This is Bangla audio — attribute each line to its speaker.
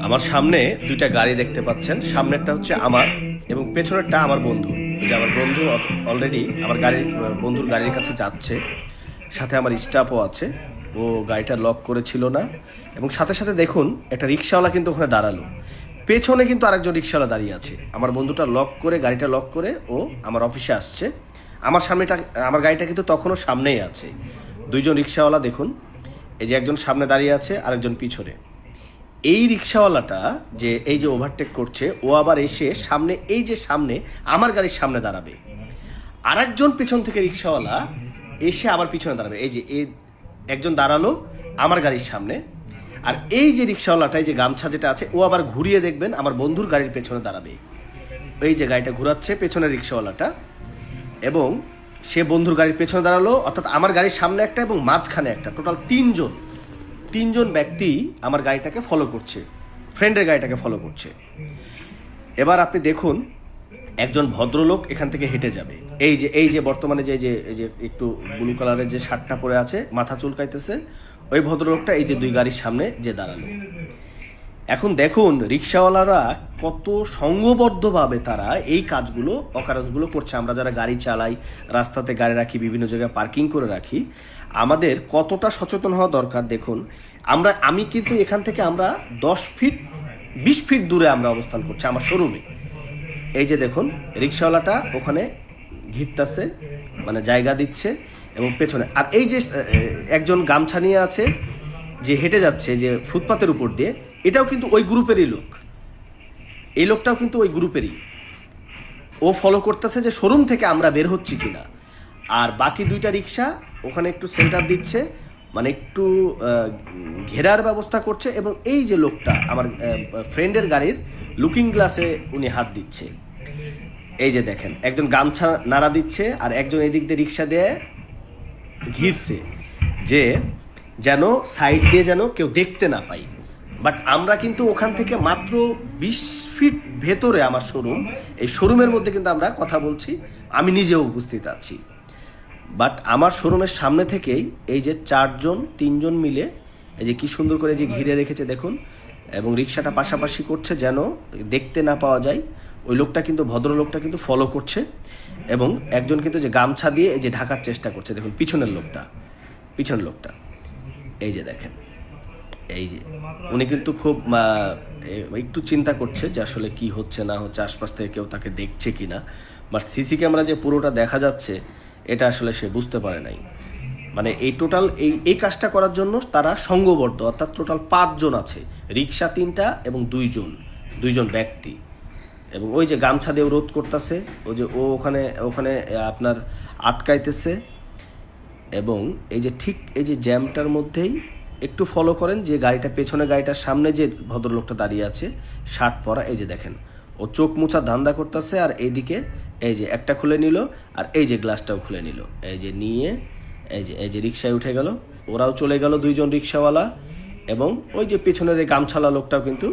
Speaker 1: আমার সামনে দুইটা গাড়ি দেখতে পাচ্ছেন। সামনেরটা হচ্ছে আমার এবং পেছনেরটা আমার বন্ধু। যে আমার বন্ধু অলরেডি আমার বন্ধুর গাড়ির কাছে যাচ্ছে, সাথে আমার স্টাফও আছে। ও গাড়িটা লক করেছিল না এবং সাথে সাথে দেখুন একটা রিক্সাওয়ালা কিন্তু ওখানে দাঁড়ালো। পেছনে কিন্তু আরেকজন রিক্সাওয়ালা দাঁড়িয়ে আছে। আমার বন্ধুটা লক করে, গাড়িটা লক করে ও আমার অফিসে আসছে। আমার গাড়িটা কিন্তু তখনও সামনেই আছে। দুইজন রিক্সাওয়ালা দেখুন, এই যে একজন সামনে দাঁড়িয়ে আছে, আরেকজন পিছনে। এই রিক্সাওয়ালাটা যে এই যে ওভারটেক করছে, ও আবার এসে সামনে আমার গাড়ির সামনে দাঁড়াবে। আরেকজন পেছন থেকে রিক্সাওয়ালা এসে আবার পিছনে দাঁড়াবে। এই যে একজন দাঁড়ালো আমার গাড়ির সামনে, আর এই যে রিক্সাওয়ালাটা, এই যে গামছা যেটা আছে, ও আবার ঘুরিয়ে দেখবেন আমার বন্ধুর গাড়ির পেছনে দাঁড়াবে। এই যে গাড়িটা ঘুরাচ্ছে পেছনের রিক্সাওয়ালাটা, এবং সে বন্ধুর গাড়ির পেছনে দাঁড়ালো, অর্থাৎ আমার গাড়ির সামনে একটা এবং মাঝখানে একটা, টোটাল তিনজন ব্যক্তি আমার গাড়িটাকে ফলো করছে, ফ্রেন্ডের গাড়িটাকে ফলো করছে। এবার আপনি দেখুন, একজন ভদ্রলোক এখান থেকে হেঁটে যাবে। এই যে বর্তমানে যে একটু ব্লু কালারের যে শার্টটা পরে আছে, মাথা চুলকাইতেছে, ওই ভদ্রলোকটা এই যে দুই গাড়ির সামনে যে দাঁড়ালো। এখন দেখুন রিক্সাওয়ালারা কত সংঘবদ্ধভাবে তারা এই অকাজগুলো করছে। আমরা যারা গাড়ি চালাই, রাস্তাতে গাড়ি রাখি, বিভিন্ন জায়গায় পার্কিং করে রাখি, আমাদের কতটা সচেতন হওয়া দরকার। দেখুন আমি কিন্তু এখান থেকে আমরা 20 ফিট দূরে আমরা অবস্থান করছি আমার শোরুমে। এই যে দেখুন রিক্সাওয়ালাটা ওখানে ঘিরতেছে, মানে জায়গা দিচ্ছে, এবং পেছনে আর এই যে একজন গামছা নিয়ে আছে যে হেঁটে যাচ্ছে যে ফুটপাতের উপর দিয়ে, এটাও কিন্তু ওই গ্রুপেরই লোক। এই লোকটাও কিন্তু ওই গ্রুপেরই। ও ফলো করতেছে যে শোরুম থেকে আমরা বের হচ্ছি কিনা। আর বাকি দুইটা রিক্সা ওখানে একটু সেন্টার দিচ্ছে, মানে একটু ঘেরার ব্যবস্থা করছে। এবং এই যে লোকটা আমার ফ্রেন্ডের গাড়ির লুকিং গ্লাসে উনি হাত দিচ্ছে। এই যে দেখেন, একজন গামছা নাড়া দিচ্ছে আর একজন এদিক দিয়ে রিক্সা দিয়ে ঘিরছে, যে যেন সাইড দিয়ে যেন কেউ দেখতে না পাই। বাট আমরা কিন্তু ওখান থেকে মাত্র 20 ফিট ভেতরে আমার শোরুম, এই শোরুমের মধ্যে কিন্তু আমরা কথা বলছি, আমি নিজেও উপস্থিত আছি। বাট আমার শোরুমের সামনে থেকেই এই যে 3জন মিলে এই যে কি সুন্দর করে যে ঘিরে রেখেছে দেখুন, এবং রিক্সাটা পাশাপাশি করছে যেন দেখতে না পাওয়া যায়। ওই লোকটা কিন্তু, ভদ্রলোকটা কিন্তু ফলো করছে, এবং একজন কিন্তু যে গামছা দিয়ে এই যে ঢাকার চেষ্টা করছে। দেখুন পিছনের লোকটা এই যে দেখেন, এই যে উনি কিন্তু খুব একটু চিন্তা করছে যে আসলে কি হচ্ছে না হচ্ছে, আশপাশ থেকে কেউ তাকে দেখছে কিনা। বাট সিসি ক্যামেরা যে পুরোটা দেখা যাচ্ছে, এটা আসলে সে বুঝতে পারে নাই। মানে এই টোটাল এই কাজটা করার জন্য তারা সংঘবদ্ধ, অর্থাৎ টোটাল 5 জন আছে, রিক্সা 3টা এবং দুইজন ব্যক্তি। এবং ওই যে গামছা দিয়ে রোধ করতেছে, ওই যে ওখানে আপনার আটকাইতেছে। এবং এই যে ঠিক এই যে জ্যামটার মধ্যেই একটু ফলো করেন, যে গাড়িটার সামনে যে ভদ্রলোকটা দাঁড়িয়ে আছে শার্ট পরা, এই যে দেখেন ও চোখ মুছা ধান্দা করতেছে। আর এইদিকে এই যে একটা খুলে নিল, আর এই যে গ্লাসটাও খুলে নিল। এই যে নিয়ে এই যে রিক্সায় উঠে গেল, ওরাও চলে গেল 2জন রিক্সাওয়ালা, এবং ওই যে পেছনের এই গামছালা লোকটাও কিন্তু